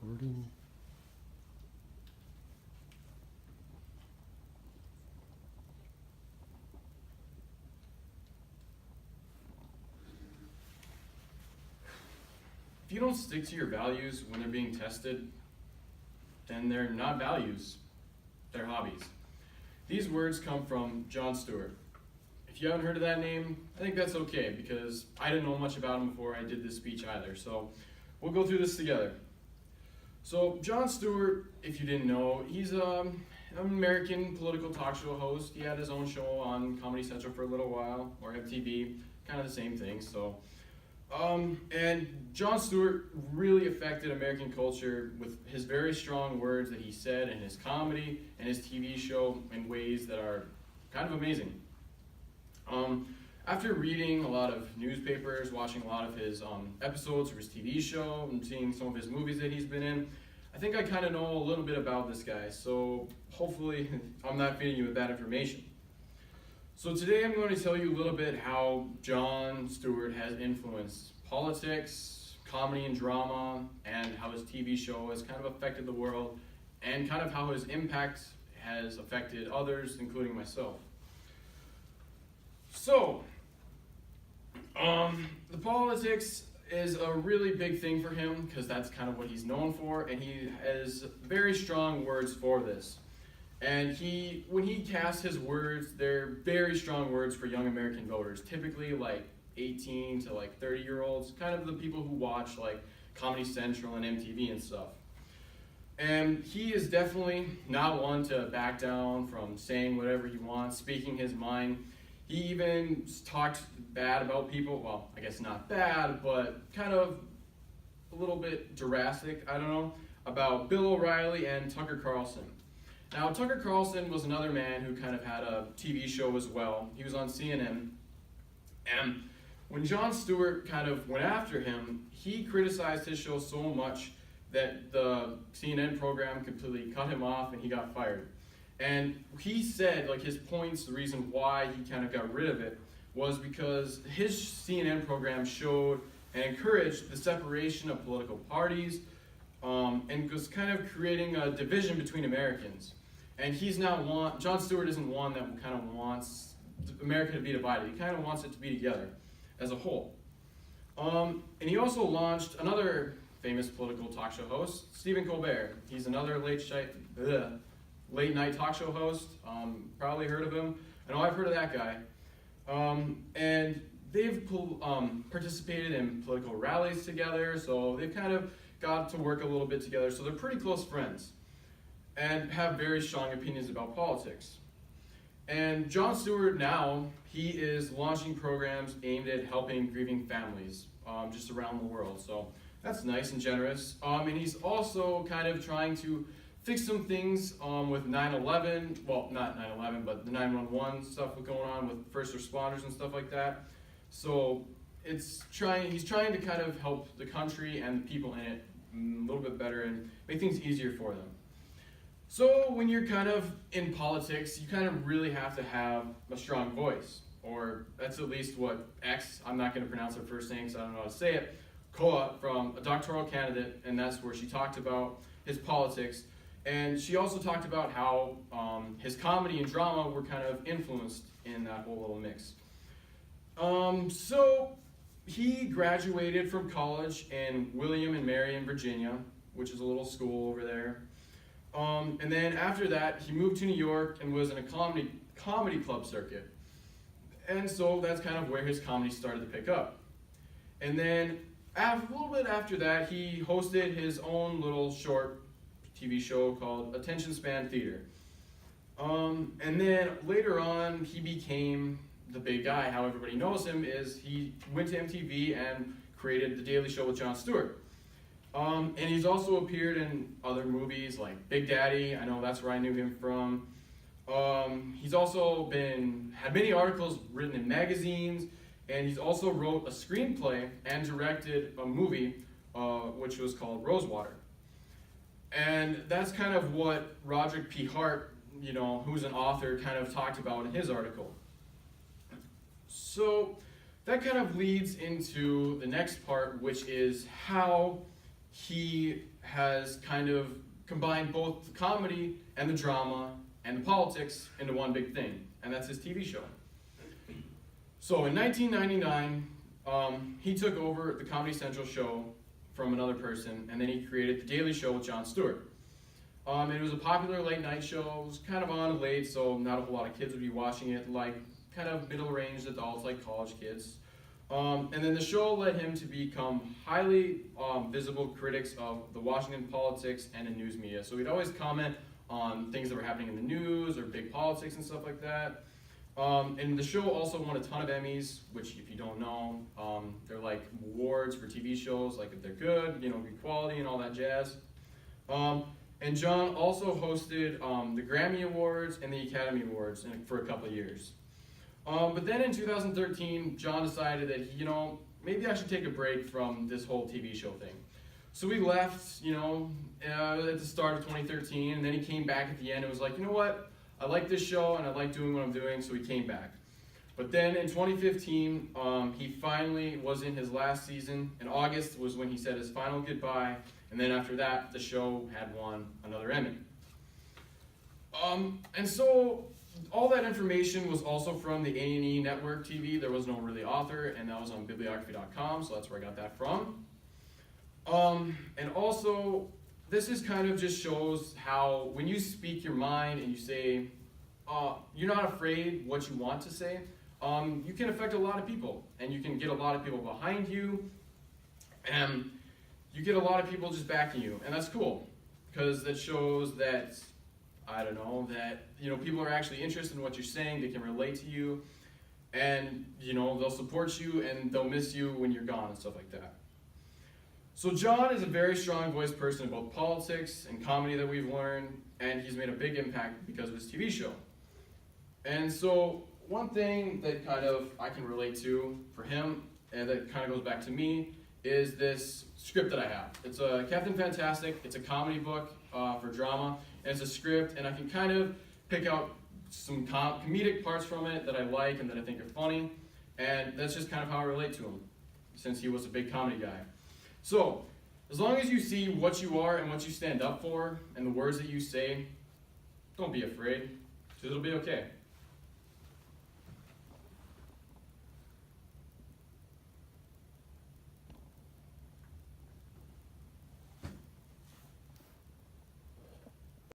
Recording. If you don't stick to your values when they're being tested, then they're not values, they're hobbies. These words come from Jon Stewart. If you haven't heard of that name, I think that's okay because I didn't know much about him before I did this speech either. So we'll go through this together. So Jon Stewart, if you didn't know, he's an American political talk show host. He had his own show on Comedy Central for a little while, or MTV, kind of the same thing. So, and Jon Stewart really affected American culture with his very strong words that he said in his comedy and his TV show in ways that are kind of amazing. After reading a lot of newspapers, watching a lot of his episodes of his TV show, and seeing some of his movies that he's been in, I think I kind of know a little bit about this guy, so hopefully I'm not feeding you with bad information. So today I'm going to tell you a little bit how Jon Stewart has influenced politics, comedy and drama, and how his TV show has kind of affected the world, and kind of how his impact has affected others, including myself. So, the politics is a really big thing for him because that's kind of what he's known for, and he has very strong words for this. And when he casts his words, they're very strong words for young American voters, typically like 18 to like 30-year-olds, kind of the people who watch like Comedy Central and MTV and stuff. And he is definitely not one to back down from saying whatever he wants, speaking his mind. He even talked bad about people, well, I guess not bad, but kind of a little bit drastic, I don't know, about Bill O'Reilly and Tucker Carlson. Now, Tucker Carlson was another man who kind of had a TV show as well. He was on CNN, and when Jon Stewart kind of went after him, he criticized his show so much that the CNN program completely cut him off and he got fired. And he said, like, his points, the reason why he kind of got rid of it was because his CNN program showed and encouraged the separation of political parties, and was kind of creating a division between Americans. And Jon Stewart isn't one that kind of wants America to be divided. He kind of wants it to be together as a whole. And he also launched another famous political talk show host, Stephen Colbert. He's another late night talk show host. Probably heard of him. I know I've heard of that guy. And they've participated in political rallies together, so they've kind of got to work a little bit together. So they're pretty close friends and have very strong opinions about politics. And Jon Stewart now, he is launching programs aimed at helping grieving families just around the world. So that's nice and generous. And he's also kind of trying to fix some things with 9/11, well, not 9/11, but the 911 stuff going on with first responders and stuff like that. So he's trying to kind of help the country and the people in it a little bit better and make things easier for them. So when you're kind of in politics, you kind of really have to have a strong voice, or that's at least what I'm not going to pronounce her first name because I don't know how to say it, Koa, from a doctoral candidate, and that's where she talked about his politics. And she also talked about how his comedy and drama were kind of influenced in that whole little mix. So he graduated from college in William and Mary in Virginia, which is a little school over there. And then after that, he moved to New York and was in a comedy club circuit. And so that's kind of where his comedy started to pick up. And then a little bit after that, he hosted his own little short TV show called Attention Span Theater. And then later on, he became the big guy. How everybody knows him is he went to MTV and created The Daily Show with Jon Stewart. And he's also appeared in other movies like Big Daddy. I know that's where I knew him from. He's also had many articles written in magazines, and he's also wrote a screenplay and directed a movie which was called Rosewater. And that's kind of what Roderick P. Hart, who's an author, kind of talked about in his article. So that kind of leads into the next part, which is how he has kind of combined both the comedy and the drama and the politics into one big thing, and that's his TV show. So in 1999, he took over the Comedy Central show from another person, and then he created The Daily Show with Jon Stewart. It was a popular late night show. It was kind of on late, so not a whole lot of kids would be watching it, like kind of middle-range adults, like college kids. And then the show led him to become highly visible critics of the Washington politics and the news media. So he'd always comment on things that were happening in the news or big politics and stuff like that. And the show also won a ton of Emmys, which if you don't know, they're like awards for TV shows, like if they're good, good quality and all that jazz. And John also hosted the Grammy Awards and the Academy Awards for a couple of years. But then in 2013, John decided that, maybe I should take a break from this whole TV show thing. So he left, at the start of 2013, and then he came back at the end and was like, you know what? I like this show and I like doing what I'm doing, so he came back. But then in 2015, he finally was in his last season. In August was when he said his final goodbye, and then after that, the show had won another Emmy. And so all that information was also from the A&E Network TV. There was no really author, and that was on bibliography.com, so that's where I got that from. And also, this is kind of just shows how when you speak your mind and you say, you're not afraid what you want to say, you can affect a lot of people, and you can get a lot of people behind you, and you get a lot of people just backing you, and that's cool, because that shows that, people are actually interested in what you're saying, they can relate to you, and, they'll support you, and they'll miss you when you're gone and stuff like that. So John is a very strong voiced person in both politics and comedy that we've learned, and he's made a big impact because of his TV show. And so one thing that kind of I can relate to for him, and that kind of goes back to me, is this script that I have. It's a Captain Fantastic. It's a comedy book for drama, and it's a script, and I can kind of pick out some comedic parts from it that I like and that I think are funny, and that's just kind of how I relate to him, since he was a big comedy guy. So, as long as you see what you are and what you stand up for, and the words that you say, don't be afraid, because it'll be okay.